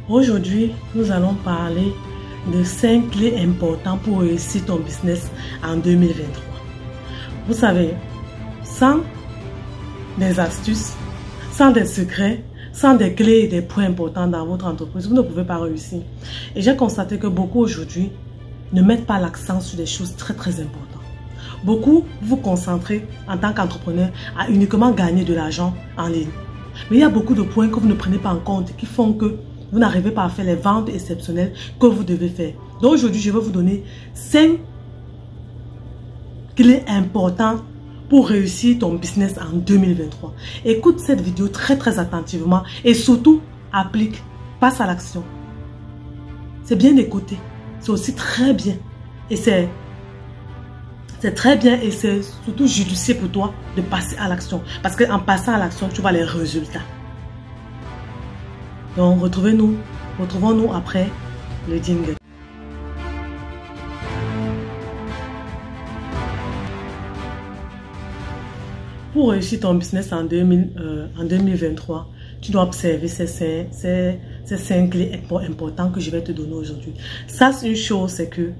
Aujourd'hui, nous allons parler de 5 clés importantes pour réussir ton business en 2023. Vous savez, sans des astuces, sans des secrets, sans des clés et des points importants dans votre entreprise, vous ne pouvez pas réussir. Et j'ai constaté que beaucoup aujourd'hui ne mettent pas l'accent sur des choses très importantes. Beaucoup vous concentrez en tant qu'entrepreneur à uniquement gagner de l'argent en ligne. Mais il y a beaucoup de points que vous ne prenez pas en compte qui font que vous n'arrivez pas à faire les ventes exceptionnelles que vous devez faire. Donc aujourd'hui, je vais vous donner 5 clés importantes pour réussir ton business en 2023. Écoute cette vidéo très attentivement et surtout applique, passe à l'action. C'est bien d'écouter, c'est aussi très bien et c'est très bien et c'est surtout judicieux pour toi de passer à l'action. Parce qu'en passant à l'action, tu vois les résultats. Donc, retrouvons-nous après le jingle. Pour réussir ton business en 2023, tu dois observer ces 5 clés importantes que je vais te donner aujourd'hui. Ça, c'est une chose, c'est que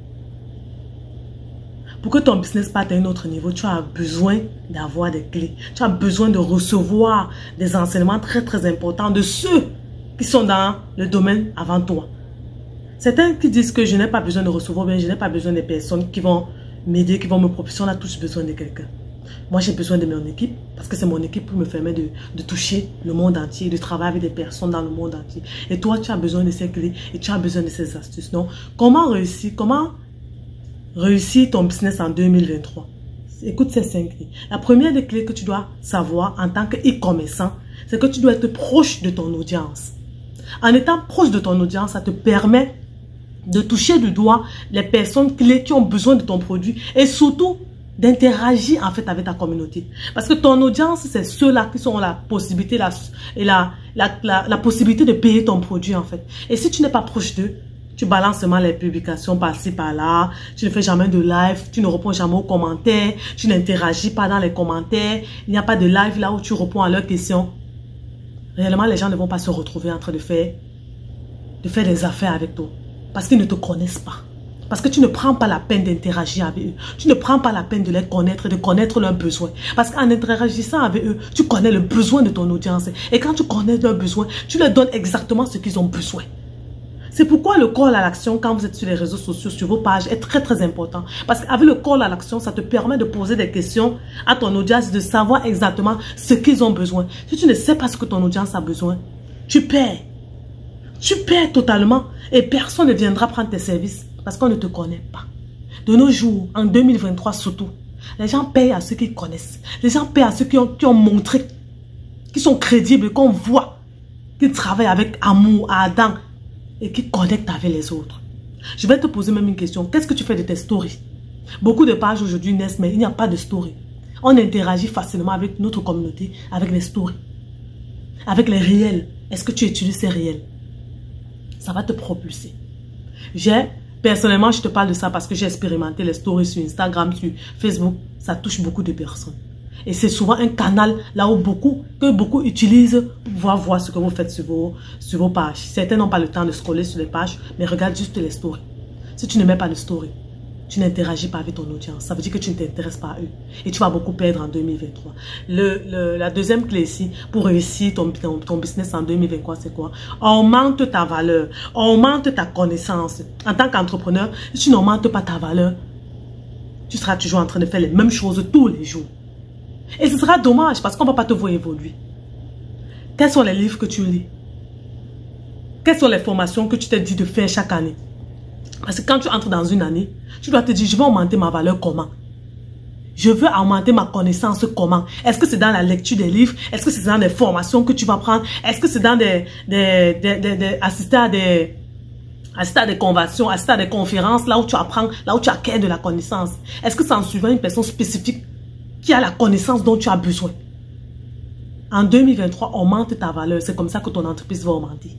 pour que ton business parte à un autre niveau, tu as besoin d'avoir des clés. Tu as besoin de recevoir des enseignements très importants de ceux qui sont dans le domaine avant toi. Certains qui disent que je n'ai pas besoin de recevoir, bien je n'ai pas besoin des personnes qui vont m'aider, qui vont me propulser. On a tous besoin de quelqu'un. Moi, j'ai besoin de mon équipe parce que c'est mon équipe qui me permet de toucher le monde entier, de travailler avec des personnes dans le monde entier. Et toi, tu as besoin de ces clés et tu as besoin de ces astuces. Donc, comment réussir ton business en 2023? Écoute ces 5 clés. La première des clés que tu dois savoir en tant qu'e-commerçant, c'est que tu dois être proche de ton audience. En étant proche de ton audience, ça te permet de toucher du doigt les personnes clés qui ont besoin de ton produit et surtout d'interagir en fait avec ta communauté. Parce que ton audience, c'est ceux-là qui ont la possibilité la possibilité de payer ton produit en fait. Et si tu n'es pas proche d'eux, tu balances seulement les publications par-ci, par-là, tu ne fais jamais de live, tu ne réponds jamais aux commentaires, tu n'interagis pas dans les commentaires, il n'y a pas de live là où tu réponds à leurs questions. Réellement, les gens ne vont pas se retrouver en train de faire des affaires avec toi. Parce qu'ils ne te connaissent pas. Parce que tu ne prends pas la peine d'interagir avec eux. Tu ne prends pas la peine de les connaître, de connaître leurs besoins. Parce qu'en interagissant avec eux, tu connais le besoin de ton audience. Et quand tu connais leurs besoins, tu leur donnes exactement ce qu'ils ont besoin. C'est pourquoi le call à l'action, quand vous êtes sur les réseaux sociaux, sur vos pages, est très important. Parce qu'avec le call à l'action, ça te permet de poser des questions à ton audience, de savoir exactement ce qu'ils ont besoin. Si tu ne sais pas ce que ton audience a besoin, tu perds. Tu perds totalement et personne ne viendra prendre tes services parce qu'on ne te connaît pas. De nos jours, en 2023 surtout, les gens payent à ceux qu'ils connaissent. Les gens payent à ceux qui ont montré, qui sont crédibles, qu'on voit, qui travaillent avec amour, ardent et qui connectent avec les autres. Je vais te poser même une question. Qu'est-ce que tu fais de tes stories? Beaucoup de pages aujourd'hui naissent, mais il n'y a pas de story. On interagit facilement avec notre communauté, avec les stories, avec les réels. Est-ce que tu utilises ces réels? Ça va te propulser. Personnellement, je te parle de ça parce que j'ai expérimenté les stories sur Instagram, sur Facebook. Ça touche beaucoup de personnes. Et c'est souvent un canal là où beaucoup utilisent pour pouvoir voir ce que vous faites sur vos pages. Certains n'ont pas le temps de scroller sur les pages, mais regarde juste les stories. Si tu ne mets pas de story, tu n'interagis pas avec ton audience. Ça veut dire que tu ne t'intéresses pas à eux. Et tu vas beaucoup perdre en 2023. La deuxième clé ici, pour réussir ton business en 2023, c'est quoi? Augmente ta valeur. Augmente ta connaissance. En tant qu'entrepreneur, si tu n'augmentes pas ta valeur, tu seras toujours en train de faire les mêmes choses tous les jours. Et ce sera dommage parce qu'on ne va pas te voir évoluer. Quels sont les livres que tu lis? Quelles sont les formations que tu t'es dit de faire chaque année? Parce que quand tu entres dans une année, tu dois te dire, je vais augmenter ma valeur comment? Je veux augmenter ma connaissance comment? Est-ce que c'est dans la lecture des livres? Est-ce que c'est dans des formations que tu vas prendre? Est-ce que c'est dans assister à des conventions, assister à des conférences, là où tu apprends, là où tu acquiers de la connaissance? Est-ce que c'est en suivant une personne spécifique qui a la connaissance dont tu as besoin? En 2023, augmente ta valeur. C'est comme ça que ton entreprise va augmenter.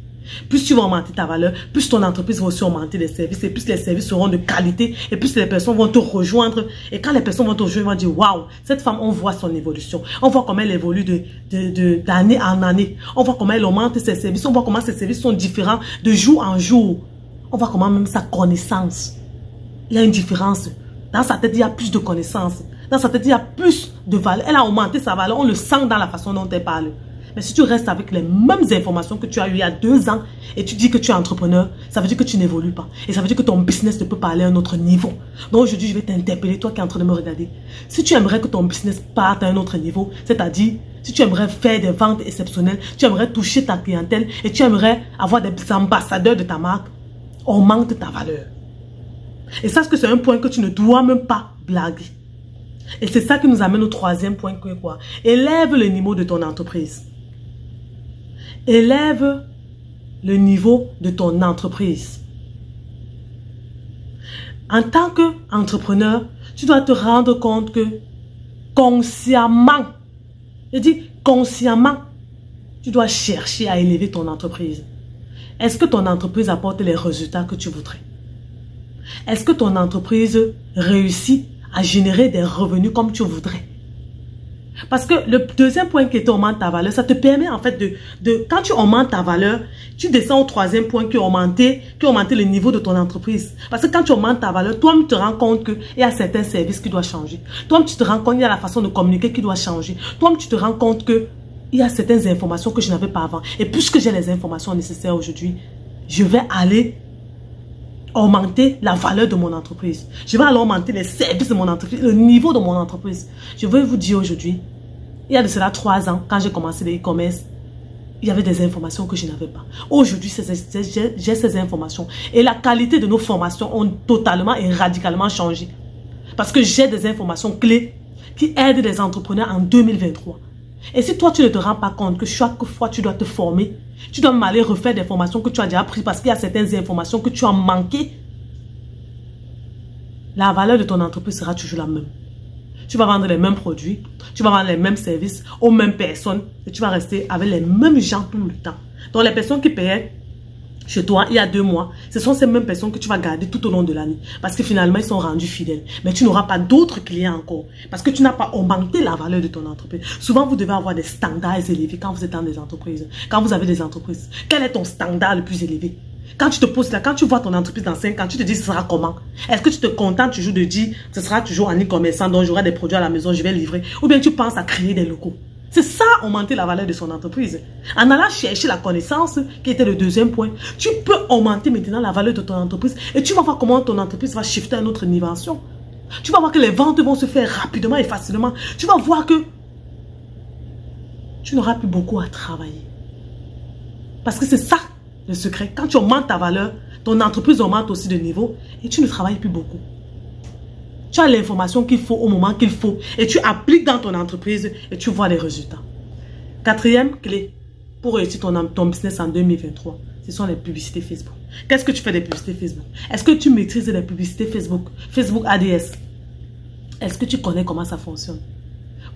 Plus tu vas augmenter ta valeur, plus ton entreprise va aussi augmenter les services, et plus les services seront de qualité, et plus les personnes vont te rejoindre. Et quand les personnes vont te rejoindre, ils vont dire, waouh, cette femme, on voit son évolution. On voit comment elle évolue d'année en année. On voit comment elle augmente ses services. On voit comment ses services sont différents de jour en jour. On voit comment même sa connaissance. Il y a une différence. Dans sa tête, il y a plus de connaissances. Dans sa tête, il y a plus de valeur. Elle a augmenté sa valeur. On le sent dans la façon dont elle parle. Mais si tu restes avec les mêmes informations que tu as eues il y a 2 ans et tu dis que tu es entrepreneur, ça veut dire que tu n'évolues pas. Et ça veut dire que ton business ne peut pas aller à un autre niveau. Donc aujourd'hui, je vais t'interpeller, toi qui es en train de me regarder. Si tu aimerais que ton business parte à un autre niveau, c'est-à-dire, si tu aimerais faire des ventes exceptionnelles, tu aimerais toucher ta clientèle et tu aimerais avoir des ambassadeurs de ta marque, augmente ta valeur. Et sache que c'est un point que tu ne dois même pas blaguer. Et c'est ça qui nous amène au 3e point, que quoi? Élève le niveau de ton entreprise. Élève le niveau de ton entreprise. En tant qu'entrepreneur, tu dois te rendre compte que consciemment, je dis consciemment, tu dois chercher à élever ton entreprise. Est-ce que ton entreprise apporte les résultats que tu voudrais? Est-ce que ton entreprise réussit à générer des revenus comme tu voudrais? Parce que le 2e point qui est augmenter ta valeur, ça te permet en fait quand tu augmentes ta valeur, tu descends au 3e point qui est augmenter le niveau de ton entreprise. Parce que quand tu augmentes ta valeur, toi, tu te rends compte qu'il y a certains services qui doivent changer. Toi, tu te rends compte qu'il y a la façon de communiquer qui doit changer. Toi, tu te rends compte qu'il y a certaines informations que je n'avais pas avant. Et puisque j'ai les informations nécessaires aujourd'hui, je vais aller augmenter la valeur de mon entreprise. Je vais aller augmenter les services de mon entreprise, le niveau de mon entreprise. Je vais vous dire aujourd'hui, il y a de cela 3 ans, quand j'ai commencé le e-commerce, il y avait des informations que je n'avais pas. Aujourd'hui, j'ai ces informations. Et la qualité de nos formations ont totalement et radicalement changé. Parce que j'ai des informations clés qui aident les entrepreneurs en 2023. Et si toi, tu ne te rends pas compte que chaque fois tu dois te former, tu dois aller refaire des formations que tu as déjà prises parce qu'il y a certaines informations que tu as manquées, la valeur de ton entreprise sera toujours la même. Tu vas vendre les mêmes produits, tu vas vendre les mêmes services aux mêmes personnes et tu vas rester avec les mêmes gens tout le temps. Donc les personnes qui payaient chez toi il y a 2 mois, ce sont ces mêmes personnes que tu vas garder tout au long de l'année parce que finalement ils sont rendus fidèles. Mais tu n'auras pas d'autres clients encore parce que tu n'as pas augmenté la valeur de ton entreprise. Souvent vous devez avoir des standards élevés quand vous êtes dans des entreprises. Quand vous avez des entreprises, quel est ton standard le plus élevé? Quand tu te poses là, quand tu vois ton entreprise dans 5 ans, tu te dis ce sera comment? Est-ce que tu te contentes toujours de dire ce sera toujours en e-commerçant, donc j'aurai des produits à la maison, je vais livrer? Ou bien tu penses à créer des locaux? C'est ça, augmenter la valeur de son entreprise. En allant chercher la connaissance, qui était le 2e point, tu peux augmenter maintenant la valeur de ton entreprise et tu vas voir comment ton entreprise va shifter à une autre dimension. Tu vas voir que les ventes vont se faire rapidement et facilement. Tu vas voir que tu n'auras plus beaucoup à travailler. Parce que c'est ça le secret. Quand tu augmentes ta valeur, ton entreprise augmente aussi de niveau et tu ne travailles plus beaucoup. Tu as l'information qu'il faut au moment qu'il faut et tu appliques dans ton entreprise et tu vois les résultats. 4e clé pour réussir ton business en 2023, ce sont les publicités Facebook. Qu'est-ce que tu fais des publicités Facebook? Est-ce que tu maîtrises les publicités Facebook? Facebook ADS. Est-ce que tu connais comment ça fonctionne?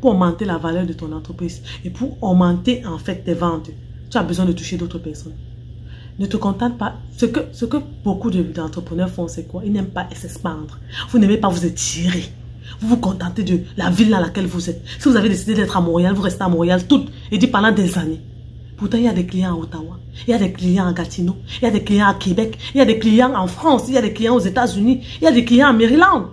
Pour augmenter la valeur de ton entreprise et pour augmenter en fait tes ventes, tu as besoin de toucher d'autres personnes. Ne te contente pas. Ce que beaucoup d'entrepreneurs font, c'est quoi? Ils n'aiment pas s'expandre. Vous n'aimez pas vous étirer. Vous vous contentez de la ville dans laquelle vous êtes. Si vous avez décidé d'être à Montréal, vous restez à Montréal pendant des années. Pourtant, il y a des clients à Ottawa. Il y a des clients à Gatineau. Il y a des clients à Québec. Il y a des clients en France. Il y a des clients aux États-Unis. Il y a des clients à Maryland.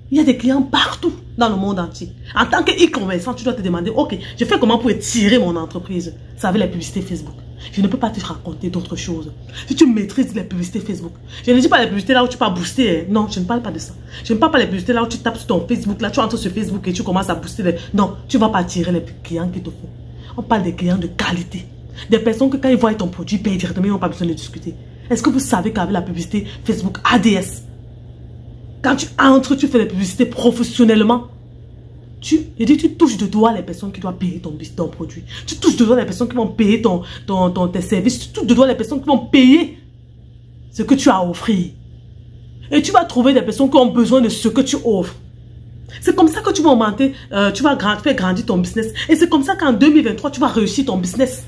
Il y a des clients partout dans le monde entier. En tant qu'e-commerçant, tu dois te demander, ok, je fais comment pour étirer mon entreprise? Ça avec les publicités Facebook. Je ne peux pas te raconter d'autres choses. Si tu maîtrises les publicités Facebook. Je ne dis pas les publicités là où tu peux booster. Non, je ne parle pas de ça. Je ne parle pas les publicités là où tu tapes sur ton Facebook. Là, tu entres sur Facebook et tu commences à booster. Non, tu ne vas pas attirer les clients qui te font. On parle des clients de qualité. Des personnes que quand ils voient ton produit, ils payent directement, ils n'ont pas besoin de discuter. Est-ce que vous savez qu'avec la publicité Facebook ADS, quand tu entres, tu fais les publicités professionnellement, tu touches de doigt les personnes qui doivent payer ton produit. Tu touches de doigt les personnes qui vont payer tes services. Tu touches de doigt les personnes qui vont payer ce que tu as à offrir. Et tu vas trouver des personnes qui ont besoin de ce que tu offres. C'est comme ça que tu vas augmenter, tu vas faire grandir ton business. Et c'est comme ça qu'en 2023, tu vas réussir ton business.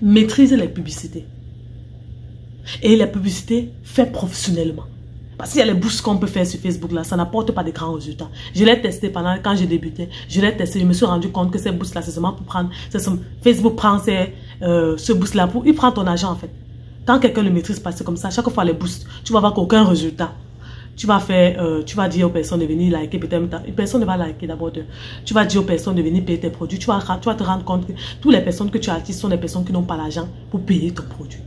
Maîtrise les publicités. Et les publicités, fais professionnellement. Parce qu'il y a les boosts qu'on peut faire sur Facebook là, ça n'apporte pas de grands résultats. Je l'ai testé quand j'ai débuté. Je l'ai testé, je me suis rendu compte que ces boosts là, c'est seulement pour prendre... Facebook prend ce boost là, il prend ton argent en fait. Quand quelqu'un le maîtrise pas, c'est comme ça. Chaque fois les boosts, tu vas avoir aucun résultat. Tu vas dire aux personnes de venir liker, peut-être personne ne va liker d'abord. Tu vas dire aux personnes de venir payer tes produits. Tu vas te rendre compte que toutes les personnes que tu attises sont des personnes qui n'ont pas l'argent pour payer ton produit.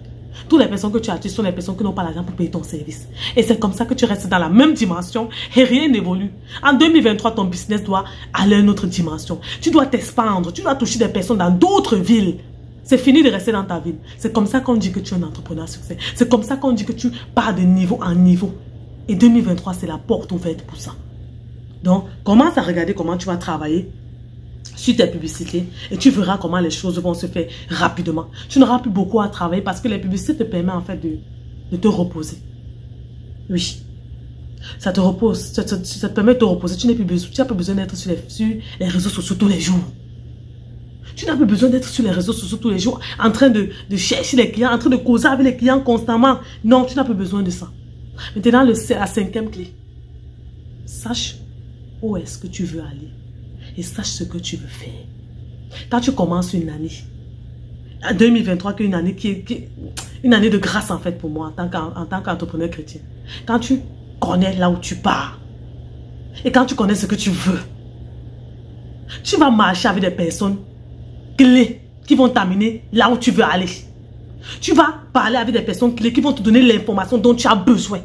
Toutes les personnes que tu attises sont des personnes qui n'ont pas l'argent pour payer ton service. Et c'est comme ça que tu restes dans la même dimension et rien n'évolue. En 2023, ton business doit aller à une autre dimension. Tu dois t'expandre, tu dois toucher des personnes dans d'autres villes. C'est fini de rester dans ta ville. C'est comme ça qu'on dit que tu es un entrepreneur à succès. C'est comme ça qu'on dit que tu pars de niveau en niveau. Et 2023, c'est la porte ouverte pour ça. Donc, commence à regarder comment tu vas travailler sur tes publicités et tu verras comment les choses vont se faire rapidement. Tu n'auras plus beaucoup à travailler parce que les publicités te permettent en fait de te reposer. Oui. Ça te repose, ça te permet de te reposer. Tu n'as plus besoin d'être sur les réseaux sociaux tous les jours. Tu n'as plus besoin d'être sur les réseaux sociaux tous les jours en train de chercher les clients, en train de causer avec les clients constamment. Non, tu n'as plus besoin de ça. Maintenant, la 5e clé. Sache où est-ce que tu veux aller et sache ce que tu veux faire. Quand tu commences une année, en 2023, qui est une année une année de grâce en fait pour moi en tant qu'entrepreneur chrétien. Quand tu connais là où tu pars et quand tu connais ce que tu veux, tu vas marcher avec des personnes clés qui vont t'amener là où tu veux aller. Tu vas parler avec des personnes clés qui vont te donner l'information dont tu as besoin.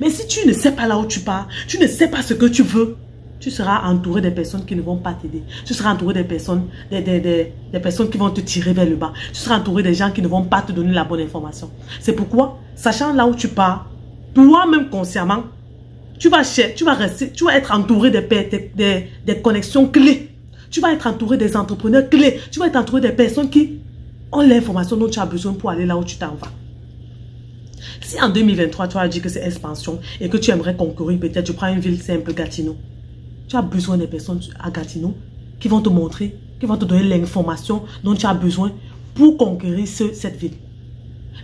Mais si tu ne sais pas là où tu pars, tu ne sais pas ce que tu veux, tu seras entouré des personnes qui ne vont pas t'aider. Tu seras entouré des personnes, des personnes qui vont te tirer vers le bas. Tu seras entouré des gens qui ne vont pas te donner la bonne information. C'est pourquoi, sachant là où tu pars, toi-même consciemment, tu vas être entouré des connexions clés. Tu vas être entouré des entrepreneurs clés. Tu vas être entouré des personnes qui ont l'information dont tu as besoin pour aller là où tu t'en vas. Si en 2023, tu as dit que c'est expansion et que tu aimerais concourir, peut-être tu prends une ville simple, Gatineau. Tu as besoin des personnes à Gatineau qui vont te montrer, qui vont te donner l'information dont tu as besoin pour conquérir cette ville.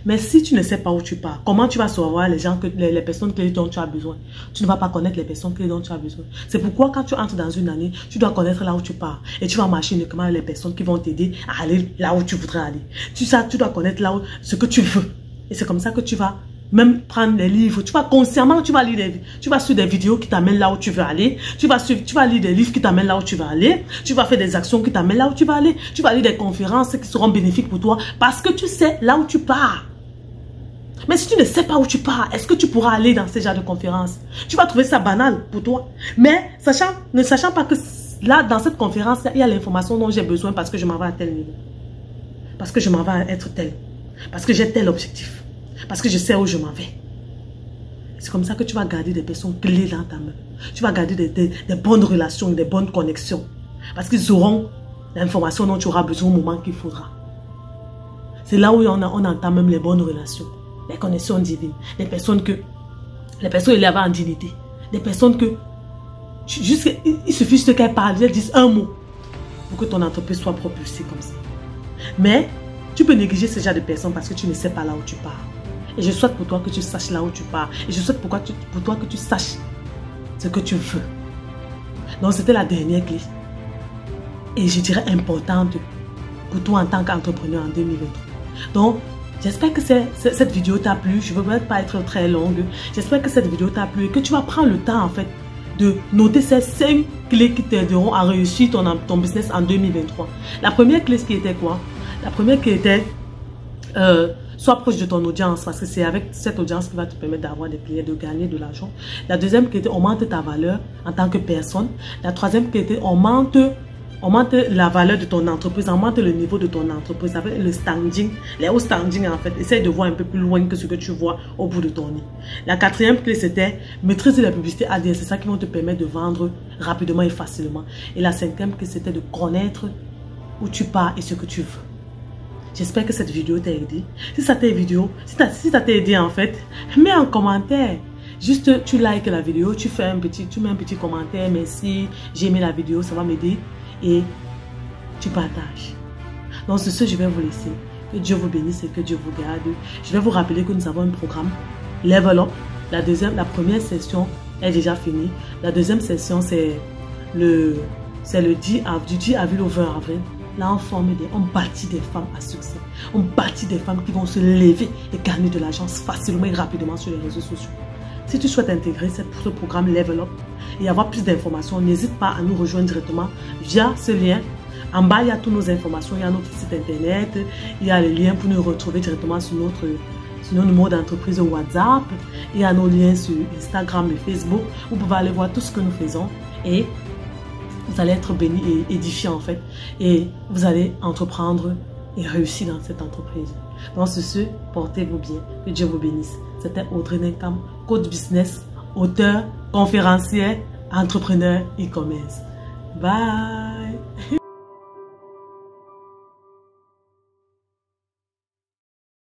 Mais si tu ne sais pas où tu pars, comment tu vas savoir les personnes clés dont tu as besoin? Tu ne vas pas connaître les personnes clés dont tu as besoin. C'est pourquoi quand tu entres dans une année, tu dois connaître là où tu pars. Et tu vas marcher uniquement avec les personnes qui vont t'aider à aller là où tu voudrais aller. Tu dois connaître ce que tu veux. Et c'est comme ça que tu vas même prendre des livres. Tu vas consciemment, tu vas suivre des vidéos qui t'amènent là où tu veux aller. Tu vas lire des livres qui t'amènent là où tu vas aller. Tu vas faire des actions qui t'amènent là où tu vas aller. Tu vas lire des conférences qui seront bénéfiques pour toi parce que tu sais là où tu pars. Mais si tu ne sais pas où tu pars, est-ce que tu pourras aller dans ce genre de conférences? Tu vas trouver ça banal pour toi. Mais ne sachant pas que là, dans cette conférence, il y a l'information dont j'ai besoin parce que je m'en vais à tel niveau. Parce que je m'en vais à être tel. Parce que j'ai tel objectif. Parce que je sais où je m'en vais. C'est comme ça que tu vas garder des personnes clés dans ta main. Tu vas garder des bonnes relations, des bonnes connexions. Parce qu'ils auront l'information dont tu auras besoin au moment qu'il faudra. C'est là où on entend même les bonnes relations. Les connexions divines. Les personnes élevées en dignité. Des personnes que... il suffit juste qu'elles parlent, elles disent un mot pour que ton entreprise soit propulsée comme ça. Mais tu peux négliger ce genre de personnes parce que tu ne sais pas là où tu pars. Et je souhaite pour toi que tu saches là où tu pars. Et je souhaite pour toi que tu saches ce que tu veux. Donc c'était la dernière clé. Et je dirais importante pour toi en tant qu'entrepreneur en 2023. Donc, j'espère que cette vidéo t'a plu. Je ne veux pas être très longue. J'espère que cette vidéo t'a plu et que tu vas prendre le temps en fait de noter ces 5 clés qui t'aideront à réussir ton business en 2023. La première clé, ce qui était quoi? La première clé était sois proche de ton audience parce que c'est avec cette audience qui va te permettre d'avoir des clients, de gagner de l'argent. La deuxième clé était augmente ta valeur en tant que personne. La troisième clé était augmente la valeur de ton entreprise, augmente le niveau de ton entreprise avec le standing, les hauts standing en fait. Essaye de voir un peu plus loin que ce que tu vois au bout de ton nez. La quatrième clé, c'était maîtriser la publicité ADS. C'est ça qui va te permettre de vendre rapidement et facilement. Et la cinquième clé, c'était de connaître où tu pars et ce que tu veux. J'espère que cette vidéo t'a aidé. Si ça t'a aidé en fait, mets un commentaire. Juste, tu likes la vidéo, tu mets un petit commentaire. Merci, j'ai aimé la vidéo, ça va m'aider. Et tu partages. Donc, sur ce, je vais vous laisser. Que Dieu vous bénisse et que Dieu vous garde. Je vais vous rappeler que nous avons un programme Level Up. La première session est déjà finie. La deuxième session, c'est du 10 avril au 20 avril. Là, on bâtit des femmes à succès. On bâtit des femmes qui vont se lever et gagner de l'argent facilement et rapidement sur les réseaux sociaux. Si tu souhaites intégrer ce programme Level Up et avoir plus d'informations, n'hésite pas à nous rejoindre directement via ce lien. En bas, il y a toutes nos informations. Il y a notre site internet. Il y a les liens pour nous retrouver directement sur nos numéros d'entreprise WhatsApp. Il y a nos liens sur Instagram et Facebook. Vous pouvez aller voir tout ce que nous faisons et vous allez être bénis et édifiés en fait. Et vous allez entreprendre et réussir dans cette entreprise. Donc sur ce, portez-vous bien. Que Dieu vous bénisse. C'était Audrey Nenkam, coach business, auteur, conférencière, entrepreneur e-commerce. Bye!